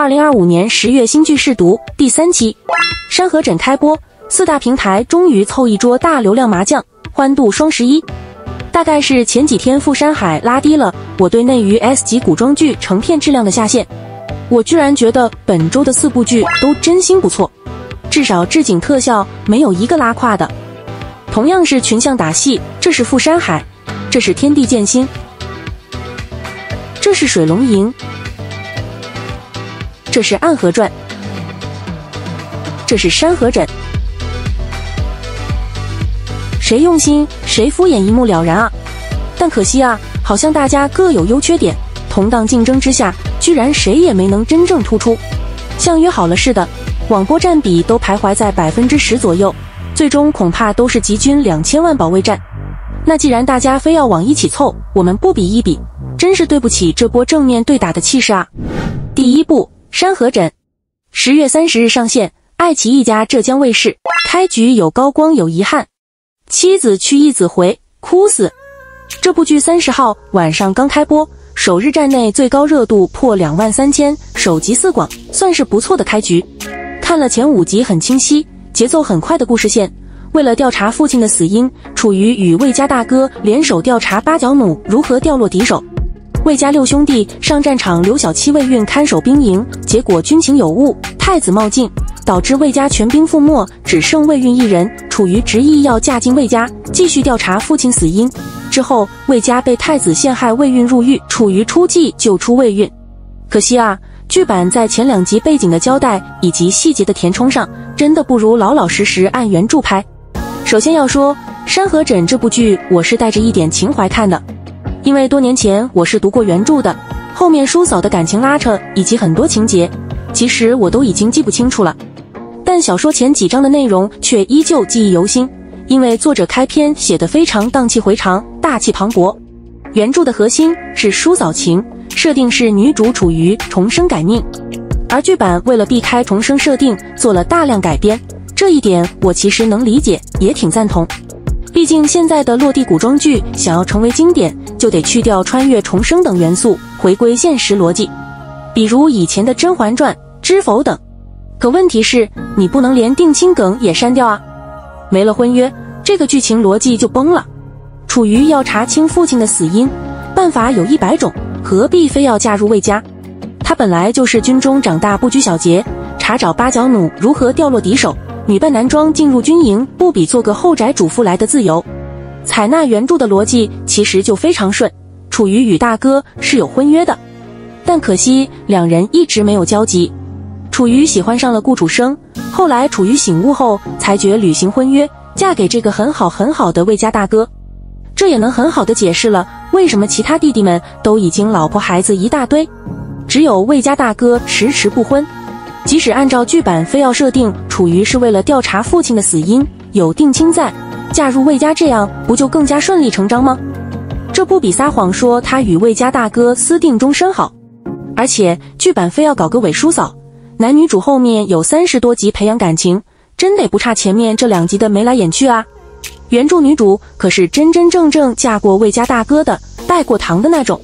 2025年10月新剧试读第3期，山河枕开播，4大平台终于凑一桌大流量麻将，欢度双11。大概是前几天富山海拉低了我对内娱 S 级古装剧成片质量的下限，我居然觉得本周的4部剧都真心不错，至少置景特效没有一个拉胯的。同样是群像打戏，这是富山海，这是天地剑心，这是水龙吟，这是暗河传，这是山河枕。谁用心谁敷衍一目了然啊！但可惜啊，好像大家各有优缺点，同档竞争之下，居然谁也没能真正突出。像约好了似的，网播占比都徘徊在10%左右，最终恐怕都是集均2000万保卫战。那既然大家非要往一起凑，我们不比一比，真是对不起这波正面对打的气势啊！第1部山河枕，10月30日上线，爱奇艺加浙江卫视。开局有高光有遗憾，妻子去一子回，哭死。这部剧30号晚上刚开播，首日站内最高热度破23000，首集4广，算是不错的开局。看了前5集很清晰，节奏很快的故事线。为了调查父亲的死因，楚瑜与魏家大哥联手调查八角弩如何掉落敌手。魏家6兄弟上战场留小七魏运看守兵营，结果军情有误，太子冒进，导致魏家全兵覆没，只剩魏运一人。楚瑜执意要嫁进魏家，继续调查父亲死因。之后魏家被太子陷害，魏运入狱，楚瑜出计救出魏运。可惜啊，剧版在前2集背景的交代以及细节的填充上，真的不如老老实实按原著拍。首先要说，山河枕这部剧我是带着一点情怀看的，因为多年前我是读过原著的，后面叔嫂的感情拉扯以及很多情节，其实我都已经记不清楚了，但小说前几章的内容却依旧记忆犹新，因为作者开篇写得非常荡气回肠，大气磅礴。原著的核心是叔嫂情，设定是女主楚瑜重生改命，而剧版为了避开重生设定，做了大量改编，这一点我其实能理解，也挺赞同。毕竟现在的落地古装剧想要成为经典，就得去掉穿越重生等元素，回归现实逻辑，比如以前的《甄嬛传》《知否》等。可问题是，你不能连定亲梗也删掉啊！没了婚约，这个剧情逻辑就崩了。楚瑜要查清父亲的死因，办法有100种，何必非要嫁入魏家？他本来就是军中长大，不拘小节，查找八角弩如何掉落敌手，女扮男装进入军营，不比做个后宅主妇来的自由。采纳原著的逻辑其实就非常顺，楚瑜与大哥是有婚约的，但可惜2人一直没有交集。楚瑜喜欢上了顾楚生，后来楚瑜醒悟后才决履行婚约，嫁给这个很好的魏家大哥。这也能很好的解释了为什么其他弟弟们都已经老婆孩子一大堆，只有魏家大哥迟迟不婚。即使按照剧版非要设定楚瑜是为了调查父亲的死因，有定亲在，嫁入魏家，这样不就更加顺理成章吗？这不比撒谎说他与魏家大哥私定终身好。而且剧版非要搞个伪叔嫂，男女主后面有30多集培养感情，真得不差前面这2集的眉来眼去啊。原著女主可是真正嫁过魏家大哥的，拜过堂的那种，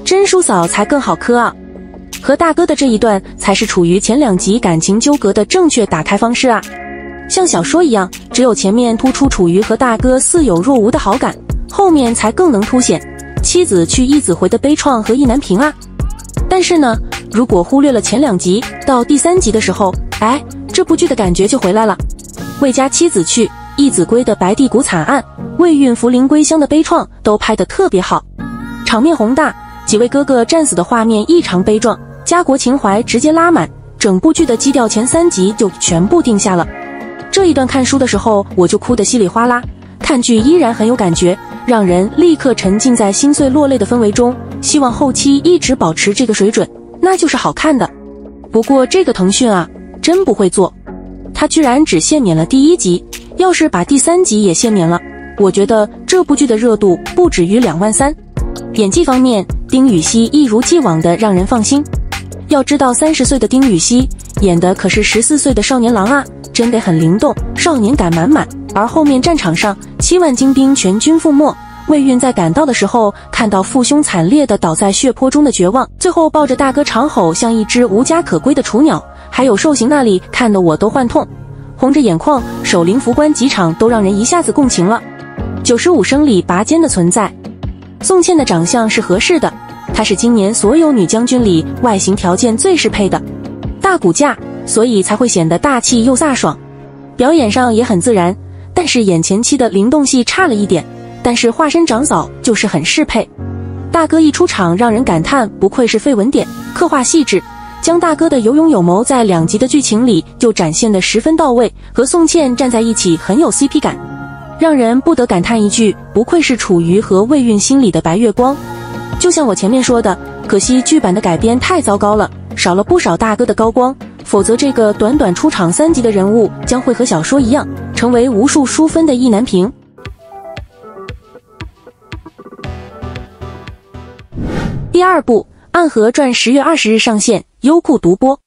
真叔嫂才更好磕啊。和大哥的这一段才是处于前2集感情纠葛的正确打开方式啊。像小说一样，只有前面突出楚瑜和大哥似有若无的好感，后面才更能凸显妻子去一子回的悲怆和意难平啊。但是呢，如果忽略了前2集，到第3集的时候，这部剧的感觉就回来了。魏家妻子去一子归的白帝谷惨案，魏运扶灵归乡的悲怆都拍得特别好，场面宏大，几位哥哥战死的画面异常悲壮，家国情怀直接拉满，整部剧的基调前3集就全部定下了。这一段看书的时候我就哭得稀里哗啦，看剧依然很有感觉，让人立刻沉浸在心碎落泪的氛围中，希望后期一直保持这个水准，那就是好看的。不过这个腾讯啊，真不会做，他居然只限免了第1集，要是把第3集也限免了，我觉得这部剧的热度不止于23000。演技方面，丁禹兮一如既往的让人放心。要知道30岁的丁禹兮演的可是14岁的少年郎啊，真得很灵动，少年感满满。而后面战场上7万精兵全军覆没，魏运在赶到的时候，看到父兄惨烈地倒在血泊中的绝望，最后抱着大哥长吼，像一只无家可归的雏鸟。还有受刑那里，看得我都幻痛，红着眼眶，守灵符关几场都让人一下子共情了。95生里拔尖的存在。宋茜的长相是合适的，她是今年所有女将军里外形条件最适配的，大骨架，所以才会显得大气又飒爽。表演上也很自然，但是眼前期的灵动戏差了一点，但是化身长嫂就是很适配。大哥一出场让人感叹不愧是废文典，刻画细致，将大哥的有勇有谋在2集的剧情里就展现得十分到位，和宋茜站在一起很有 CP 感，让人不得感叹一句，不愧是楚瑜和魏运心里的白月光。就像我前面说的，可惜剧版的改编太糟糕了，少了不少大哥的高光，否则这个短短出场3集的人物将会和小说一样，成为无数书分的意难平。第2部《暗河传》10月20日上线，优酷独播。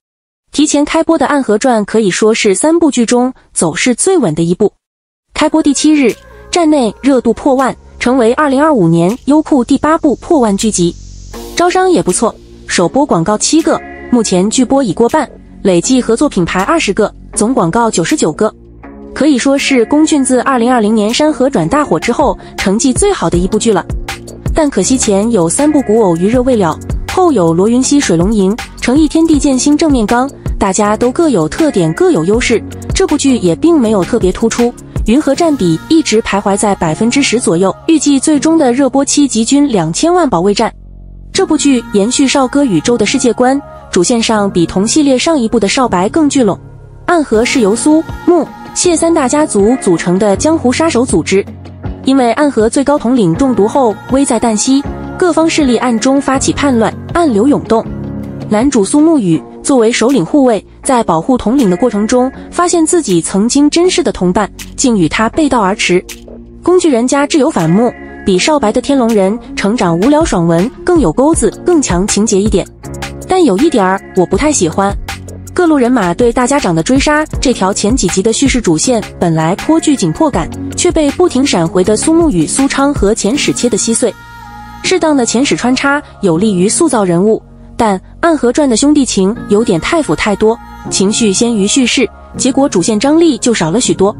提前开播的《暗河传》可以说是3部剧中走势最稳的一部。开播第7日，站内热度破万，成为2025年优酷第8部破万剧集。招商也不错，首播广告7个，目前剧播已过半，累计合作品牌20个，总广告99个。可以说是龚俊自2020年《山河转》大火之后成绩最好的一部剧了。但可惜前有3部古偶余热未了，后有罗云熙水龙吟、诚意天地剑心正面刚，大家都各有特点各有优势，这部剧也并没有特别突出，云和占比一直徘徊在10%左右，预计最终的热播期极均2000万保卫战。这部剧延续少歌宇宙的世界观，主线上比同系列上一部的少白更聚拢。暗河是由苏、穆、谢3大家族组成的江湖杀手组织，因为暗河最高统领中毒后危在旦夕，各方势力暗中发起叛乱，暗流涌动。男主苏沐雨作为首领护卫，在保护统领的过程中，发现自己曾经珍视的同伴竟与他背道而驰。工具人家挚友反目，比少白的天龙人成长无聊爽文更有钩子，更强情节一点。但有一点我不太喜欢，各路人马对大家长的追杀这条前几集的叙事主线本来颇具紧迫感，却被不停闪回的苏沐雨、苏昌和前史切得稀碎。适当的前史穿插有利于塑造人物，但《暗河传》的兄弟情有点太腐太多，情绪先于叙事，结果主线张力就少了许多。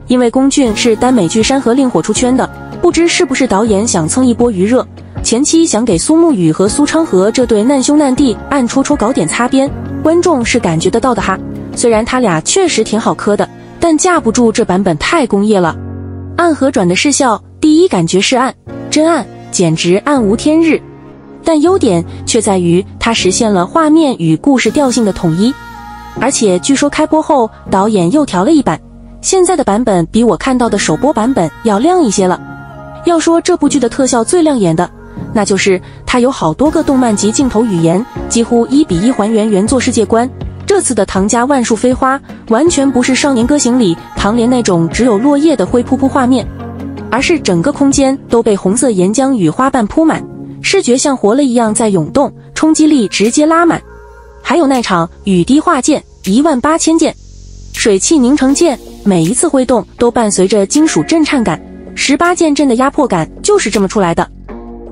因为龚俊是耽美剧《山河令》火出圈的，不知是不是导演想蹭一波余热，前期想给苏沐雨和苏昌河这对难兄难弟暗戳戳搞点擦边，观众是感觉得到的哈。虽然他俩确实挺好磕的，但架不住这版本太工业了。暗河转的视效，第一感觉是暗，真暗，简直暗无天日。但优点却在于它实现了画面与故事调性的统一，而且据说开播后导演又调了一版，现在的版本比我看到的首播版本要亮一些了。要说这部剧的特效最亮眼的，那就是它有好多个动漫级镜头语言，几乎1比1还原原作世界观。这次的唐家万树飞花完全不是《少年歌行》里唐莲那种只有落叶的灰扑扑画面，而是整个空间都被红色岩浆与花瓣铺满，视觉像活了一样在涌动，冲击力直接拉满。还有那场雨滴化剑18000件，水汽凝成剑，每一次挥动都伴随着金属震颤感，18剑阵的压迫感就是这么出来的。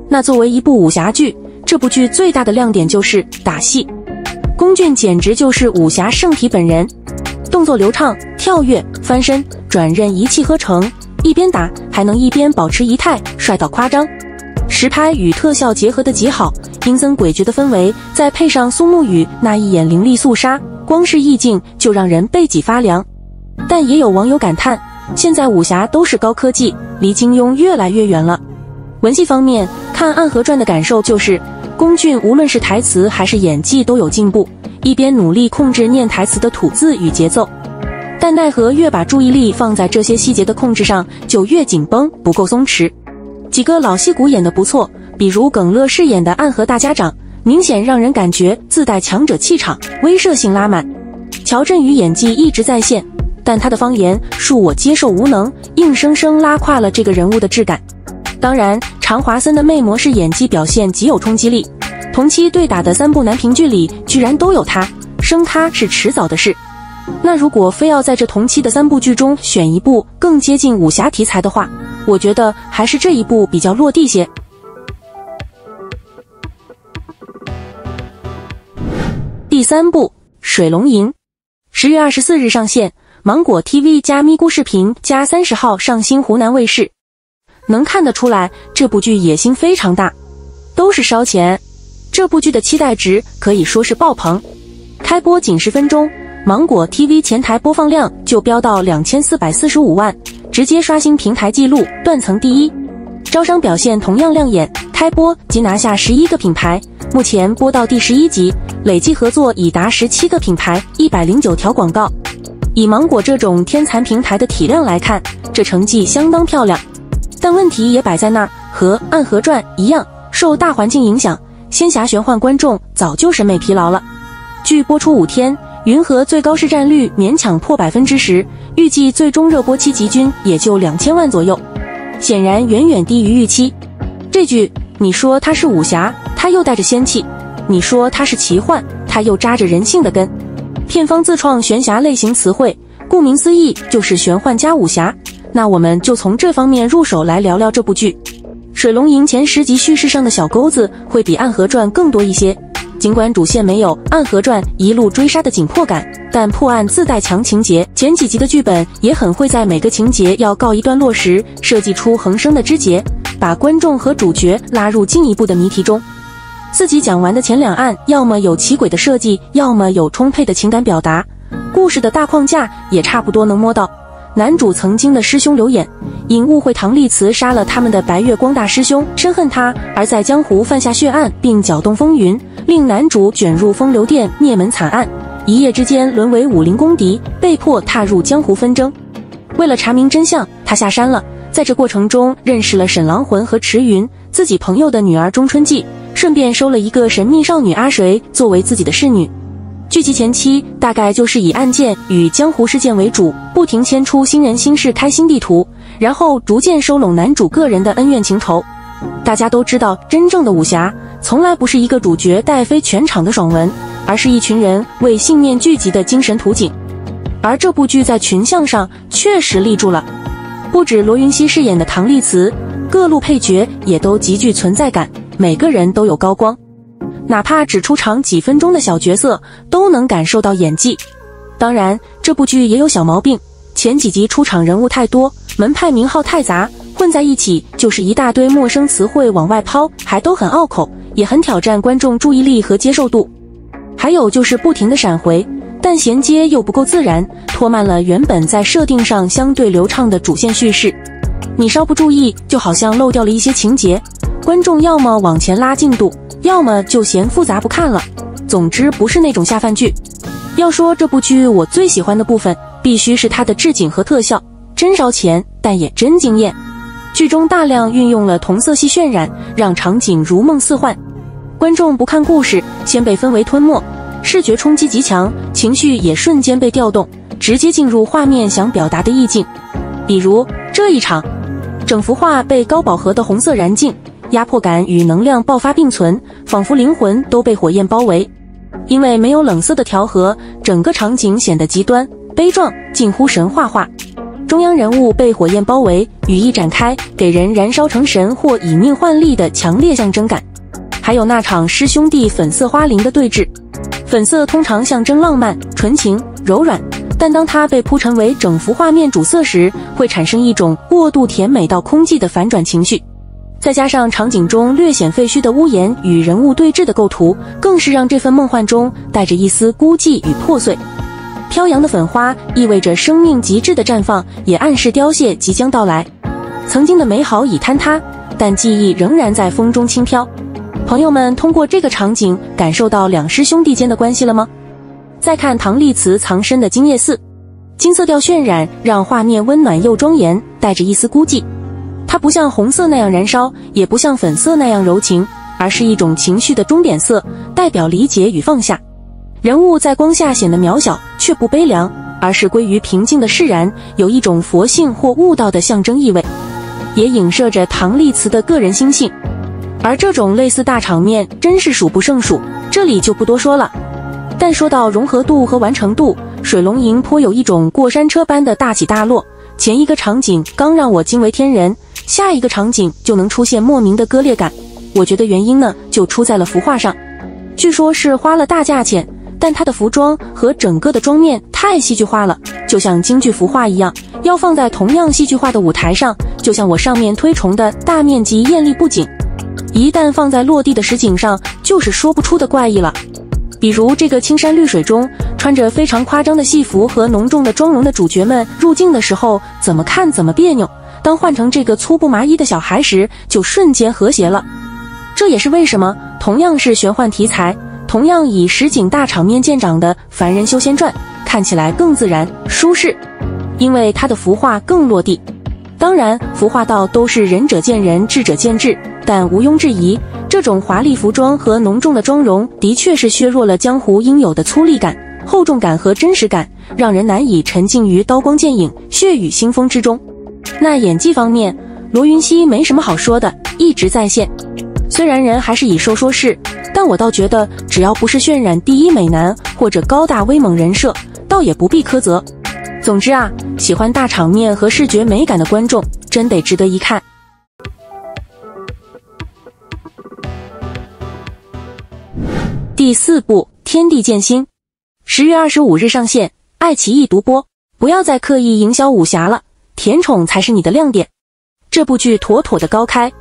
那作为一部武侠剧，这部剧最大的亮点就是打戏，龚俊简直就是武侠圣体本人，动作流畅，跳跃、翻身、转刃一气呵成，一边打还能一边保持仪态，帅到夸张。实拍与特效结合得极好，阴森诡谲的氛围，再配上苏沐雨那一眼凌厉肃杀，光是意境就让人背脊发凉。但也有网友感叹，现在武侠都是高科技，离金庸越来越远了。文戏方面，看《暗河传》的感受就是龚俊无论是台词还是演技都有进步，一边努力控制念台词的吐字与节奏，但奈何越把注意力放在这些细节的控制上，就越紧绷，不够松弛。几个老戏骨演得不错，比如耿乐饰演的暗河大家长，明显让人感觉自带强者气场，威慑性拉满。乔振宇演技一直在线，但他的方言恕我接受无能，硬生生拉垮了这个人物的质感。当然，常华森的魅魔式演技表现极有冲击力，同期对打的3部男频剧里居然都有他，生他是迟早的事。那如果非要在这同期的3部剧中选一部更接近武侠题材的话，我觉得还是这一部比较落地些。第3部《水龙吟》10月24日上线，芒果 TV 加咪咕视频加30号上新湖南卫视。能看得出来，这部剧野心非常大，都是烧钱。这部剧的期待值可以说是爆棚。开播仅10分钟，芒果 TV 前台播放量就飙到2445万，直接刷新平台纪录，断层第一。招商表现同样亮眼，开播即拿下11个品牌，目前播到第11集，累计合作已达17个品牌，109条广告。以芒果这种天残平台的体量来看，这成绩相当漂亮。但问题也摆在那儿，和《暗河传》一样，受大环境影响，仙侠玄幻观众早就审美疲劳了。剧播出5天，云和最高市占率勉强破10%，预计最终热播期集均也就2000万左右，显然远远低于预期。这剧你说它是武侠，它又带着仙气；你说它是奇幻，它又扎着人性的根。片方自创玄侠类型词汇，顾名思义就是玄幻加武侠。那我们就从这方面入手来聊聊这部剧。水龙吟前10集叙事上的小钩子会比暗河传更多一些，尽管主线没有暗河传一路追杀的紧迫感，但破案自带强情节，前几集的剧本也很会在每个情节要告一段落时设计出横生的枝节，把观众和主角拉入进一步的谜题中。4集讲完的前2案要么有奇诡的设计，要么有充沛的情感表达，故事的大框架也差不多能摸到。男主曾经的师兄刘演因误会唐丽慈杀了他们的白月光大师兄，深恨他，而在江湖犯下血案，并搅动风云，令男主卷入风流店灭门惨案，一夜之间沦为武林公敌，被迫踏入江湖纷争。为了查明真相，他下山了，在这过程中认识了沈郎魂和池云，自己朋友的女儿钟春伎，顺便收了一个神秘少女阿水作为自己的侍女。剧集前期大概就是以案件与江湖事件为主，不停牵出新人新事，开新地图，然后逐渐收拢男主个人的恩怨情仇。大家都知道，真正的武侠从来不是一个主角带飞全场的爽文，而是一群人为信念聚集的精神图景。而这部剧在群像上确实立住了，不止罗云熙饰演的唐丽慈，各路配角也都极具存在感，每个人都有高光。哪怕只出场几分钟的小角色，都能感受到演技。当然，这部剧也有小毛病，前几集出场人物太多，门派名号太杂，混在一起就是一大堆陌生词汇往外抛，还都很拗口，也很挑战观众注意力和接受度。还有就是不停的闪回，但衔接又不够自然，拖慢了原本在设定上相对流畅的主线叙事。你稍不注意，就好像漏掉了一些情节，观众要么往前拉进度，要么就嫌复杂不看了。总之不是那种下饭剧。要说这部剧我最喜欢的部分，必须是它的置景和特效，真烧钱，但也真惊艳。剧中大量运用了同色系渲染，让场景如梦似幻。观众不看故事，先被氛围吞没，视觉冲击极强，情绪也瞬间被调动，直接进入画面想表达的意境。比如这一场，整幅画被高饱和的红色燃尽，压迫感与能量爆发并存，仿佛灵魂都被火焰包围。因为没有冷色的调和，整个场景显得极端悲壮，近乎神话化。中央人物被火焰包围，羽翼展开，给人燃烧成神或以命换力的强烈象征感。还有那场师兄弟粉色花翎的对峙，粉色通常象征浪漫、纯情、柔软，但当它被铺陈为整幅画面主色时，会产生一种过度甜美到空寂的反转情绪。再加上场景中略显废墟的屋檐与人物对峙的构图，更是让这份梦幻中带着一丝孤寂与破碎。飘扬的粉花意味着生命极致的绽放，也暗示凋谢即将到来。曾经的美好已坍塌，但记忆仍然在风中轻飘。朋友们通过这个场景感受到两师兄弟间的关系了吗？再看唐丽慈藏身的金叶寺，金色调渲染让画面温暖又庄严，带着一丝孤寂。它不像红色那样燃烧，也不像粉色那样柔情，而是一种情绪的钟点色，代表理解与放下。人物在光下显得渺小，却不悲凉，而是归于平静的释然，有一种佛性或悟道的象征意味，也影射着唐丽慈的个人心性。而这种类似大场面真是数不胜数，这里就不多说了。但说到融合度和完成度，水龙吟颇有一种过山车般的大起大落，前一个场景刚让我惊为天人，下一个场景就能出现莫名的割裂感。我觉得原因呢，就出在了服化上。据说是花了大价钱，但它的服装和整个的妆面太戏剧化了，就像京剧服化一样，要放在同样戏剧化的舞台上，就像我上面推崇的大面积艳丽布景，一旦放在落地的实景上，就是说不出的怪异了。比如这个青山绿水中，穿着非常夸张的戏服和浓重的妆容的主角们入镜的时候，怎么看怎么别扭，当换成这个粗布麻衣的小孩时，就瞬间和谐了。这也是为什么同样是玄幻题材，同样以实景大场面见长的《凡人修仙传》看起来更自然舒适，因为它的服化更落地。当然服化道都是仁者见仁，智者见智，但毋庸置疑，这种华丽服装和浓重的妆容的确是削弱了江湖应有的粗粝感、厚重感和真实感，让人难以沉浸于刀光剑影、血雨腥风之中。那演技方面，罗云熙没什么好说的，一直在线。虽然人还是以瘦说事，但我倒觉得只要不是渲染第一美男或者高大威猛人设，倒也不必苛责。总之啊，喜欢大场面和视觉美感的观众真得值得一看。第4部《天地剑心》10月25日上线，爱奇艺独播。不要再刻意营销武侠了，甜宠才是你的亮点。这部剧妥妥的高开，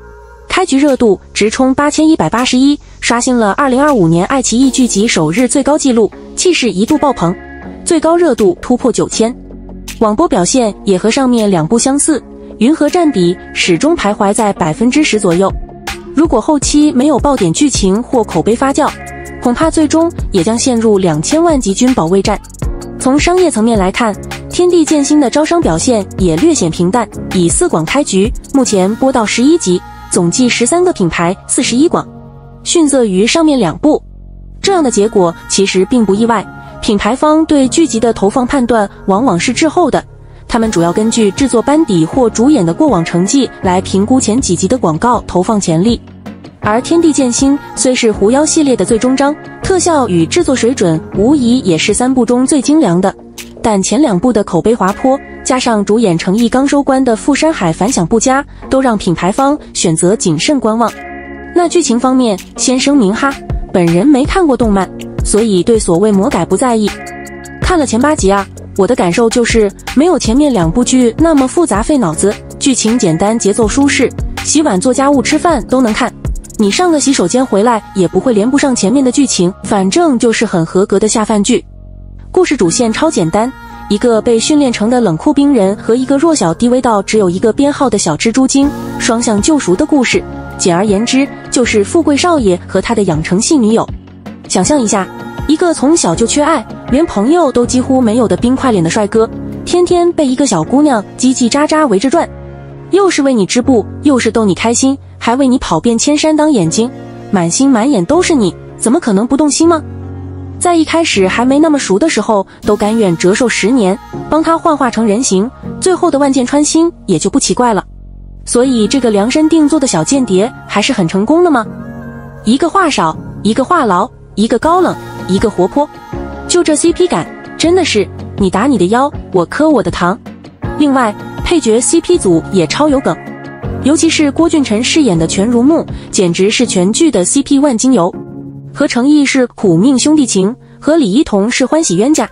开局热度直冲8181，刷新了2025年爱奇艺剧集首日最高纪录，气势一度爆棚，最高热度突破9000。网播表现也和上面2部相似，云和占比始终徘徊在10%左右。如果后期没有爆点剧情或口碑发酵，恐怕最终也将陷入2000万级军保卫战。从商业层面来看，天地剑心的招商表现也略显平淡，以4广开局，目前播到11集，总计13个品牌41广，逊色于上面2部。这样的结果其实并不意外，品牌方对剧集的投放判断往往是滞后的，他们主要根据制作班底或主演的过往成绩来评估前几集的广告投放潜力。而天地剑心虽是狐妖系列的最终章，特效与制作水准无疑也是3部中最精良的，但前2部的口碑滑坡，加上主演程毅刚收官的富山海反响不佳，都让品牌方选择谨慎观望。那剧情方面，先声明哈，本人没看过动漫，所以对所谓魔改不在意。看了前8集啊，我的感受就是没有前面2部剧那么复杂费脑子，剧情简单，节奏舒适，洗碗做家务吃饭都能看。你上个洗手间回来也不会连不上前面的剧情，反正就是很合格的下饭剧。故事主线超简单，一个被训练成的冷酷冰人和一个弱小低微到只有一个编号的小蜘蛛精双向救赎的故事，简而言之就是富贵少爷和他的养成系女友。想象一下，一个从小就缺爱，连朋友都几乎没有的冰块脸的帅哥，天天被一个小姑娘叽叽喳喳围着转，又是为你织布，又是逗你开心，还为你跑遍千山当眼睛，满心满眼都是你，怎么可能不动心吗？在一开始还没那么熟的时候，都甘愿折寿10年，帮他幻化成人形，最后的万箭穿心也就不奇怪了。所以这个量身定做的小间谍还是很成功的吗？一个话少，一个话痨，一个高冷，一个活泼，就这 CP 感，真的是你打你的腰，我磕我的糖。另外，配角 CP 组也超有梗，尤其是郭俊辰饰演的全如沐，简直是全剧的 CP 万金油。和程毅是苦命兄弟情，和李一桐是欢喜冤家，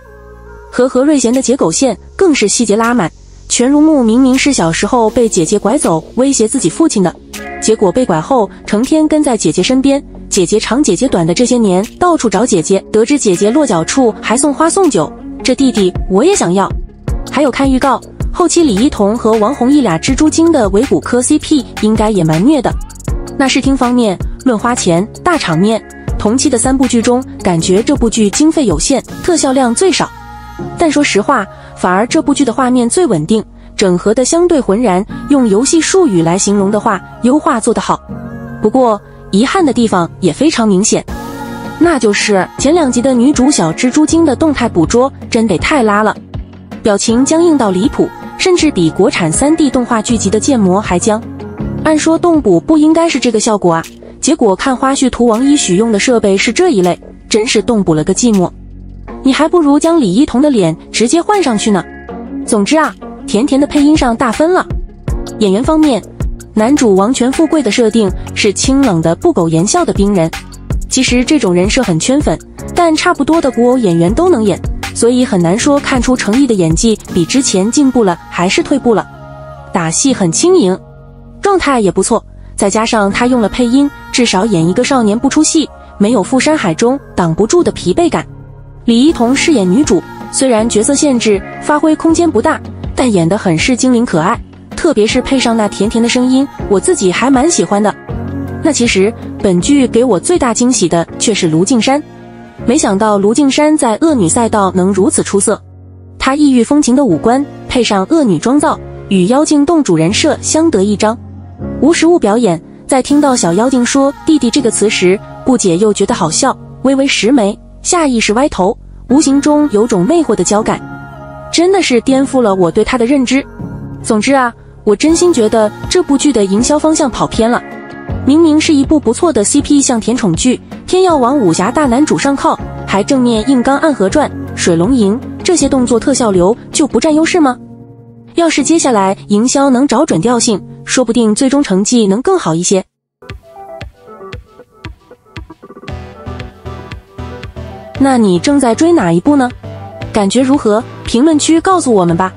和何瑞贤的结狗线更是细节拉满。全如沐明明是小时候被姐姐拐走威胁自己父亲的，结果被拐后成天跟在姐姐身边，姐姐长姐姐短的这些年到处找姐姐，得知姐姐落脚处还送花送酒，这弟弟我也想要。还有看预告，后期李一桐和王弘毅俩蜘蛛精的维骨科 CP 应该也蛮虐的。那视听方面，论花钱大场面，同期的3部剧中，感觉这部剧经费有限，特效量最少。但说实话，反而这部剧的画面最稳定，整合的相对浑然，用游戏术语来形容的话，优化做得好。不过遗憾的地方也非常明显，那就是前2集的女主小蜘蛛精的动态捕捉真得太拉了，表情僵硬到离谱，甚至比国产3D 动画剧集的建模还僵。按说动捕不应该是这个效果啊，结果看花絮图王一许用的设备是这一类，真是动捕了个寂寞。你还不如将李一桐的脸直接换上去呢。总之啊，甜甜的配音上大分了。演员方面，男主王权富贵的设定是清冷的不苟言笑的兵人，其实这种人设很圈粉，但差不多的古偶演员都能演，所以很难说看出诚意的演技比之前进步了还是退步了。打戏很轻盈，状态也不错，再加上他用了配音，至少演一个少年不出戏，没有赴山海中挡不住的疲惫感。李一桐饰演女主，虽然角色限制，发挥空间不大，但演得很是精灵可爱，特别是配上那甜甜的声音，我自己还蛮喜欢的。那其实本剧给我最大惊喜的却是卢靖姗，没想到卢靖姗在恶女赛道能如此出色，她异域风情的五官配上恶女妆造，与妖精洞主人设相得益彰。无实物表演，在听到小妖精说弟弟这个词时，不解又觉得好笑，微微拾眉，下意识歪头，无形中有种魅惑的娇感，真的是颠覆了我对她的认知。总之啊，我真心觉得这部剧的营销方向跑偏了，明明是一部不错的 CP 向甜宠剧，偏要往武侠大男主上靠，还正面硬刚暗河传、水龙吟这些动作特效流就不占优势吗？要是接下来营销能找准调性，说不定最终成绩能更好一些。那你正在追哪一部呢？感觉如何？评论区告诉我们吧。